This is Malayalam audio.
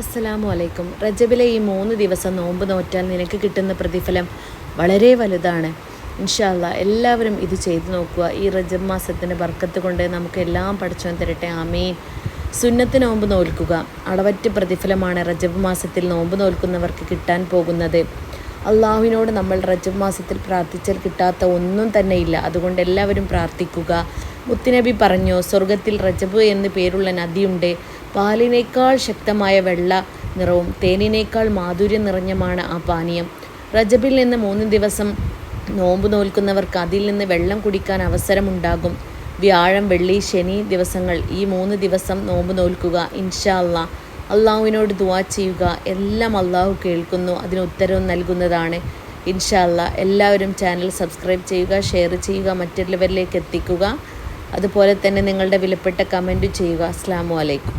അസ്സലാമു അലൈക്കും. റജബിലെ ഈ 3 ദിവസം നോമ്പ് നോറ്റാൽ നിനക്ക് കിട്ടുന്ന പ്രതിഫലം വളരെ വലുതാണ്. ഇൻഷാ അല്ലാ എല്ലാവരും ഇത് ചെയ്തു നോക്കുക. ഈ റജബ് മാസത്തിൻ്റെ ബർക്കത്ത് കൊണ്ട് നമുക്ക് എല്ലാം പഠിച്ചോൻ തരട്ടെ. ആമീൻ. സുന്നത്ത് നോമ്പ് നോൽക്കുക. അളവറ്റ പ്രതിഫലമാണ് റജബ് മാസത്തിൽ നോമ്പ് നോൽക്കുന്നവർക്ക് കിട്ടാൻ പോകുന്നത്. അള്ളാഹുവിനോട് നമ്മൾ റജബ് മാസത്തിൽ പ്രാർത്ഥിച്ചാൽ കിട്ടാത്ത ഒന്നും തന്നെ ഇല്ല. അതുകൊണ്ട് എല്ലാവരും പ്രാർത്ഥിക്കുക. മുത്തുനബി പറഞ്ഞു, സ്വർഗത്തിൽ റജബ് എന്ന് പേരുള്ള നദിയുണ്ട്. പാലിനേക്കാൾ ശക്തമായ വെള്ള നിറവും തേനിനേക്കാൾ മാധുര്യം നിറഞ്ഞമാണ് ആ പാനീയം. റജബിൽ നിന്ന് 3 ദിവസം നോമ്പ് നോൽക്കുന്നവർക്ക് അതിൽ നിന്ന് വെള്ളം കുടിക്കാൻ അവസരമുണ്ടാകും. വ്യാഴം, വെള്ളി, ശനി ദിവസങ്ങൾ ഈ 3 ദിവസം നോമ്പ് നോൽക്കുക. ഇൻഷാ അല്ലാ അള്ളാഹുവിനോട് ദുആ ചെയ്യുക. എല്ലാം അള്ളാഹു കേൾക്കുന്നു, അതിന് ഉത്തരവും നൽകുന്നതാണ്. ഇൻഷാ അല്ലാ എല്ലാവരും ചാനൽ സബ്സ്ക്രൈബ് ചെയ്യുക, ഷെയർ ചെയ്യുക, മറ്റുള്ളവരിലേക്ക് എത്തിക്കുക. അതുപോലെ തന്നെ നിങ്ങളുടെ വിലപ്പെട്ട കമൻറ്റ് ചെയ്യുക. അസ്സലാമു അലൈക്കും.